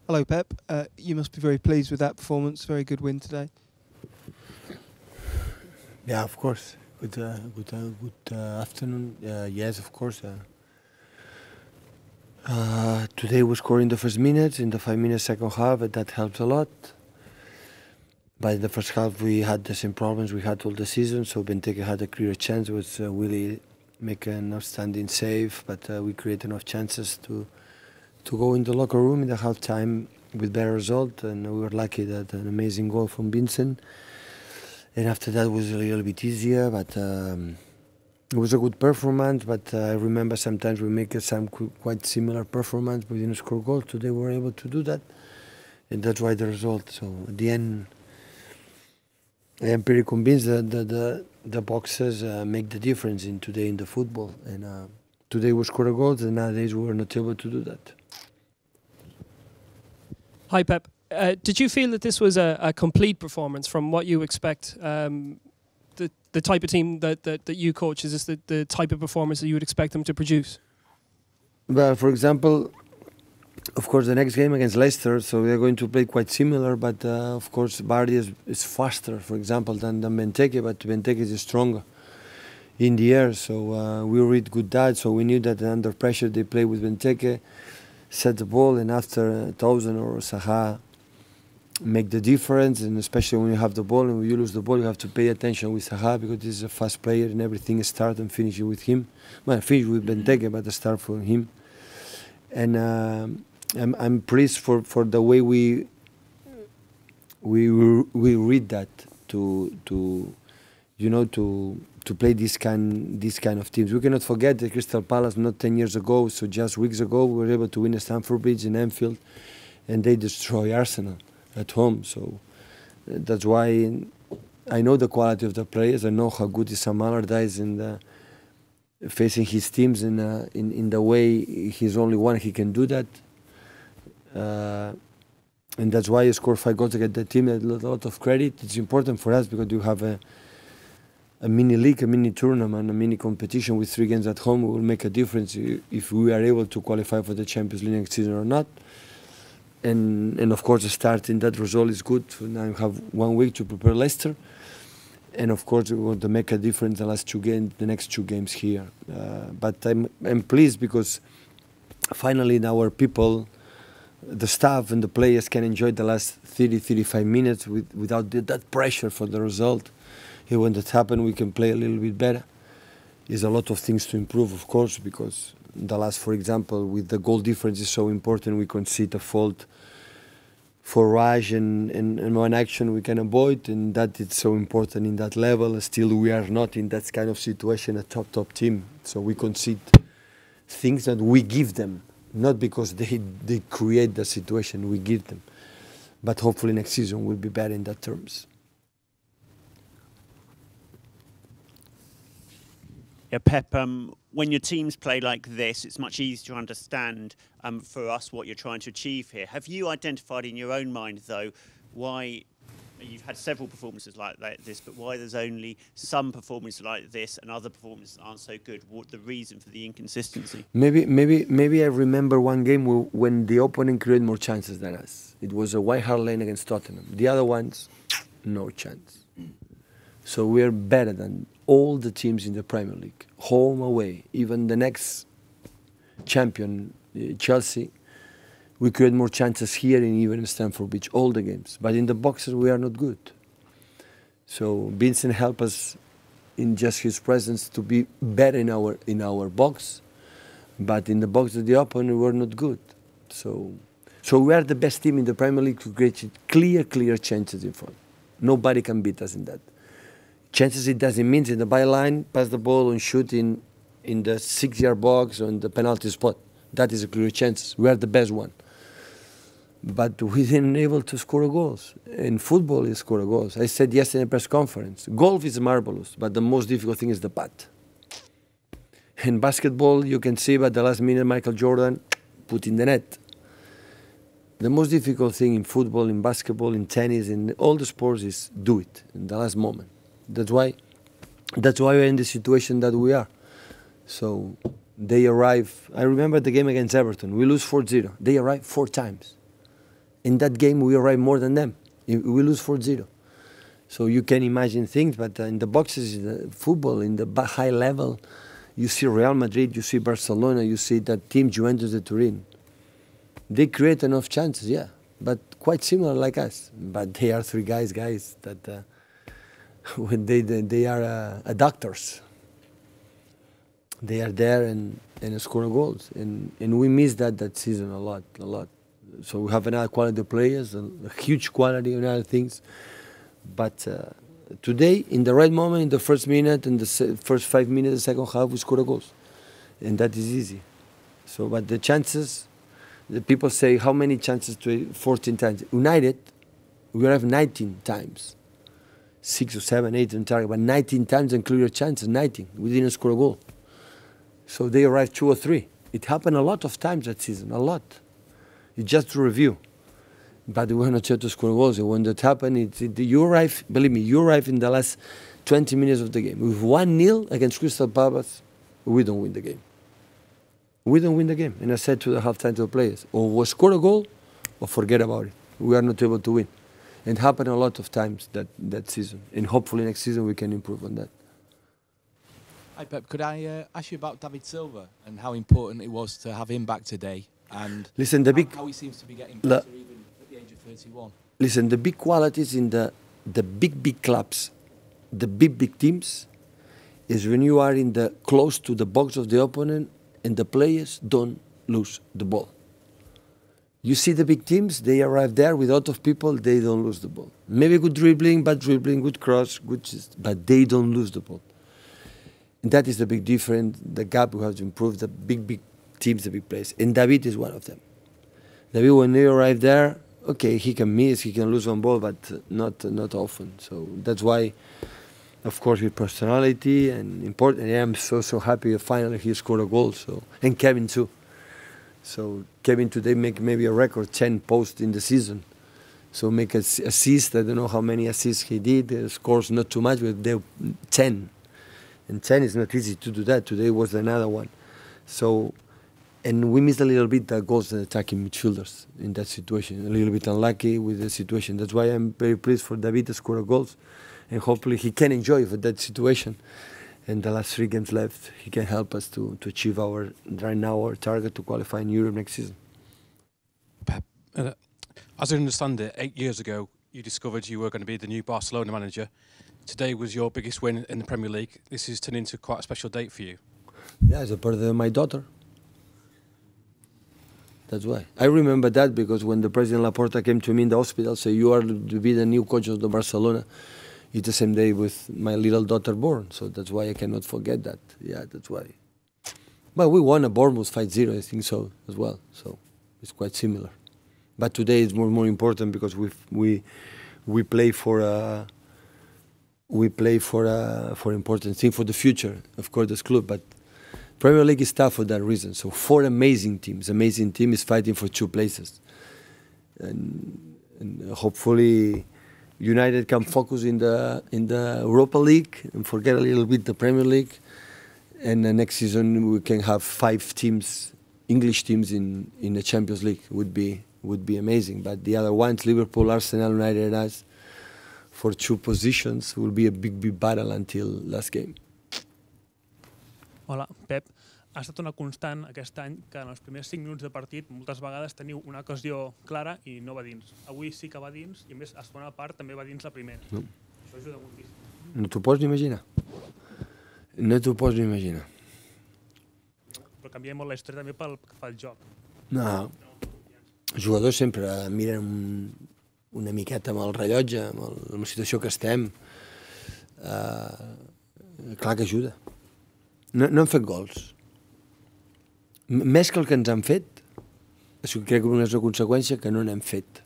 Hello, Pep. You must be very pleased with that performance. Very good win today. Yeah, of course. Good afternoon. Yes, of course. Today we scored in the first minutes, in the 5 minutes second half, and that helped a lot. But in the first half we had the same problems we had all the season, so Benteke had a clear chance, was Willie make an outstanding save, but we created enough chances to go in the locker room in the half time with better result, and we were lucky that an amazing goal from Vincent. And after that was a little bit easier, but it was a good performance. But I remember sometimes we make some quite similar performance, but we didn't score goals. Today we were able to do that, and that's why the result. So at the end, I am pretty convinced that the boxes make the difference in today in the football. And today we scored goals, and nowadays we were not able to do that. Hi, Pep. Did you feel that this was a complete performance from what you expect? The type of team that you coach, is this the type of performance that you would expect them to produce? Well, for example, of course, the next game against Leicester, so we are going to play quite similar, but of course, Vardy is faster, for example, than Benteke, but Benteke is stronger in the air, so we read good that, so we knew that under pressure they play with Benteke, set the ball, and after Thousand or Saha make the difference, and especially when you have the ball and when you lose the ball, you have to pay attention with Saha because he's a fast player and everything start and finish with him. Well, finish with Benteke, but start for him. And I'm pleased for the way we read that to play this kind of teams. We cannot forget that Crystal Palace not 10 years ago, so just weeks ago we were able to win at Stamford Bridge in Anfield, and they destroy Arsenal at home. So that's why I know the quality of the players. I know how good Sam Allardyce in facing his teams in the way he's only one. He can do that. And that's why he scored 5 goals against the team. A lot of credit. It's important for us because you have a mini league, a mini tournament, a mini competition with 3 games at home. It will make a difference if we are able to qualify for the Champions League next season or not. And of course, the start in that result is good. Now you have 1 week to prepare Leicester. And of course, we want to make a difference the next 2 games here. But I'm pleased because finally our people, the staff and the players can enjoy the last 30-35 minutes without that pressure for the result. And when that happens, we can play a little bit better. There's a lot of things to improve, of course, because the last, for example, with the goal difference is so important. We concede a fault for Raj and one action we can avoid, and that is so important in that level. Still, we are not in that kind of situation, a top team. So we concede things that we give them, not because they create the situation, we give them. But hopefully next season will be better in that terms. Yeah, Pep, when your teams play like this, it's much easier to understand for us what you're trying to achieve here. Have you identified in your own mind, though, why you've had several performances like this, but why there's only some performances like this and other performances aren't so good? What the reason for the inconsistency? Maybe I remember one game when the opponent created more chances than us. It was a White Hart Lane against Tottenham. The other ones, no chance. So we're better than all the teams in the Premier League, home, away. Even the next champion, Chelsea, we create more chances here and even in Stamford Bridge, all the games. But in the boxes, we are not good. So Vincent helped us in just his presence to be better in our box. But in the box of the opponent, we were not good. So we are the best team in the Premier League to create clear chances in front. Nobody can beat us in that. Chances it doesn't mean in the byline, pass the ball and shoot in the 6-yard box or in the penalty spot. That is a clear chance. We are the best one. But we didn't able to score goals. In football, you score goals. I said yesterday in a press conference, golf is marvelous, but the most difficult thing is the putt. In basketball, you can see by the last minute Michael Jordan put in the net. The most difficult thing in football, in basketball, in tennis, in all the sports is do it in the last moment. That's why we're in the situation that we are. So they arrive. I remember the game against Everton. We lose 4-0. They arrive 4 times. In that game, we arrive more than them. We lose 4-0. So you can imagine things, but in the boxes, in the football, in the high level, you see Real Madrid, you see Barcelona, you see that team Juventus de Turin. They create enough chances, yeah, but quite similar like us. But they are three guys that when they are doctors. They are there and score goals, and we miss that season a lot. So we have another quality of players, a huge quality and other things. But today, in the right moment, in the first minute, in the first 5 minutes of the second half, we score goals, and that is easy. So, but the chances, the people say how many chances to 14 times. United, we have 19 times, 6 or 7, 8 on target, but 19 times and clear chances. 19, we didn't score a goal. So they arrived 2 or 3. It happened a lot of times that season, a lot. It's just to review. But we were not able to score goals. And when that happened, you arrive, believe me, you arrive in the last 20 minutes of the game. With 1-0 against Crystal Palace, we don't win the game. We don't win the game. And I said to the halftime to the players, or we score a goal or forget about it. We are not able to win. It happened a lot of times that season. And hopefully next season we can improve on that. Hi Pep, could I ask you about David Silva and how important it was to have him back today, and listen, how he seems to be getting better even at the age of 31? Listen, the big qualities in the big clubs, the big teams, is when you are in the close to the box of the opponent and the players don't lose the ball. You see the big teams, they arrive there with a lot of people, they don't lose the ball. Maybe good dribbling, bad dribbling, good cross, but they don't lose the ball. And that is the big difference, the gap we have to improve, the big teams, the big players. And David is one of them. David, when they arrive there, okay, he can miss, he can lose one ball, but not often. So that's why, of course, with personality and important, and I'm so happy that finally he scored a goal. So, and Kevin too. So Kevin today make maybe a record 10 posts in the season. So make assist, I don't know how many assists he did, scores not too much, but they 10. And 10 is not easy to do that. Today was another one. So, and we missed a little bit the goals and attacking midfielders in that situation. A little bit unlucky with the situation. That's why I'm very pleased for David to score goals. And hopefully he can enjoy for that situation. And the last 3 games left, he can help us to achieve our target to qualify in Europe next season. Pep, as I understand it, 8 years ago, you discovered you were going to be the new Barcelona manager. Today was your biggest win in the Premier League. This has turned into quite a special date for you. Yeah, it's a birthday of my daughter. That's why. I remember that because when the President Laporta came to me in the hospital, said, you are to be the new coach of the Barcelona. It's the same day with my little daughter born. So that's why I cannot forget that. Yeah, that's why. But we won a Bournemouth 5-0, I think so, as well. So it's quite similar. But today it's more important because we play for important thing for the future, of course, this club. But Premier League is tough for that reason. So 4 amazing teams. Amazing team is fighting for 2 places, and hopefully United can focus in the Europa League and forget a little bit the Premier League. And the next season we can have 5 teams, English teams in the Champions League. Would be amazing. But the other ones, Liverpool, Arsenal, United, and us, for 2 positions will be a big battle until last game. Hola, Pep. Ha estat una constant aquest any que en els primers 5 minuts de partit moltes vegades teniu una ocasió clara i no va dins. Avui sí que va dins i a més a segona part també va dins la primera. No. Això ajuda moltíssim. No t'ho pots ni imaginar. No t'ho pots ni imaginar. Però canvia molt la història també pel que fa al joc. No. Els jugadors sempre miren una miqueta amb el rellotge, amb la situació que estem. Clar que ajuda. No hem fet gols. Més que el que ens han fet, això crec que és una conseqüència que no n'hem fet.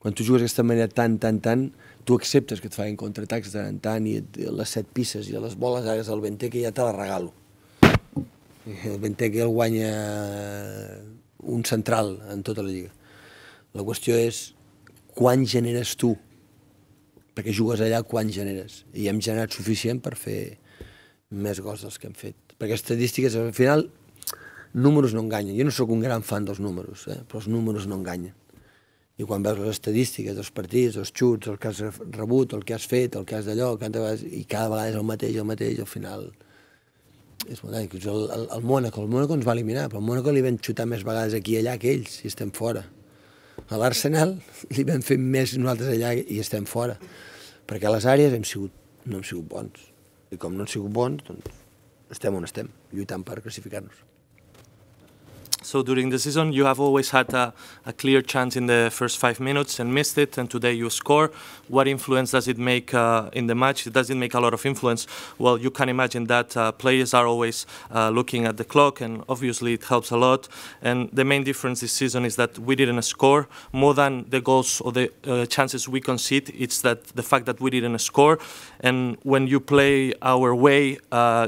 Quan tu jugues d'aquesta manera tant, tu acceptes que et facin contraatacs de tant i les 7 pisses i les boles agues al Benteke ja te les regalo. El Benteke el guanya un central en tota la lliga. La qüestió és quan generes tu, perquè jugues allà, quan generes. I hem generat suficient per fer més gols dels que hem fet. Perquè estadístiques, al final, números no enganyen. Jo no sóc un gran fan dels números, però els números no enganyen. I quan veus les estadístiques dels partits, els xuts, el que has rebut, el que has fet, el que has d'allò, i cada vegada és el mateix, al final... És molt gran, el Mónaco ens va eliminar, però al Mónaco li vam xutar més vegades aquí i allà que ells, i estem fora. A l'Arsenal li vam fer més nosaltres allà i estem fora, perquè a les àrees no hem sigut bons. I com no hem sigut bons, doncs estem on estem, lluitant per classificar-nos. So during the season, you have always had a clear chance in the first 5 minutes and missed it, and today you score. What influence does it make in the match? Does it make a lot of influence? Well, you can imagine that players are always looking at the clock, and obviously it helps a lot. And the main difference this season is that we didn't score. More than the goals or the chances we concede, it's that the fact that we didn't score. And when you play our way,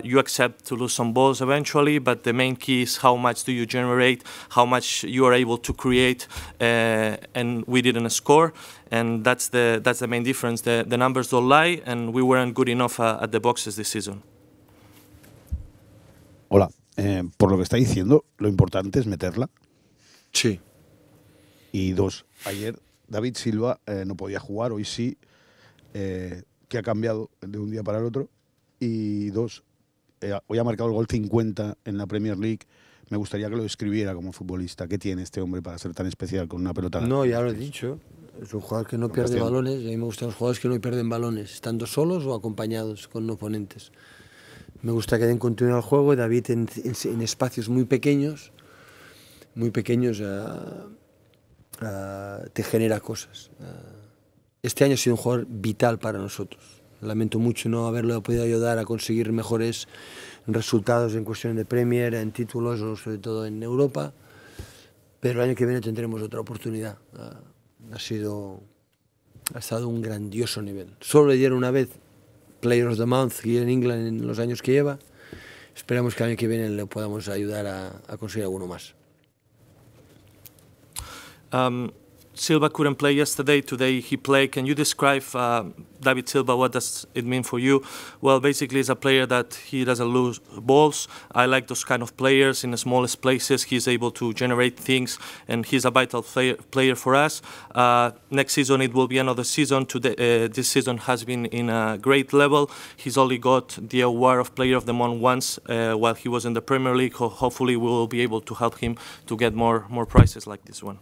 you accept to lose some balls eventually, but the main key is how much do you generate, how much you are able to create, and we didn't score, and that's the main difference. The numbers don't lie, and we weren't good enough at the boxes this season. Hola, por lo que está diciendo, lo importante es meterla. Sí. Y 2, ayer David Silva no podía jugar, hoy sí, que ha cambiado de un día para el otro. Y 2, hoy ha marcado el gol 50 en la Premier League. Me gustaría que lo describiera como futbolista. ¿Qué tiene este hombre para ser tan especial con una pelota? No, ya lo he dicho. Es un jugador que no pierde balones. A mí me gustan los jugadores que no pierden balones, estando solos o acompañados con oponentes. Me gusta que den continuidad al juego. David en espacios muy pequeños te genera cosas. Este año ha sido un jugador vital para nosotros. Lamento mucho no haberle podido ayudar a conseguir mejores resultados en cuestión de Premier, en títulos o sobre todo en Europa, pero el año que viene tendremos otra oportunidad. Ha estado un grandioso nivel. Solo le dieron una vez Player of the Month aquí en England en los años que lleva. Esperamos que el año que viene le podamos ayudar a conseguir alguno más. Silva couldn't play yesterday. Today he played. Can you describe David Silva? What does it mean for you? Well, basically, he's a player that he doesn't lose balls. I like those kind of players in the smallest places. He's able to generate things, and he's a vital player for us. Next season, it will be another season. This season has been in a great level. He's only got the award of Player of the Month once while he was in the Premier League. Hopefully, we will be able to help him to get more prizes like this one.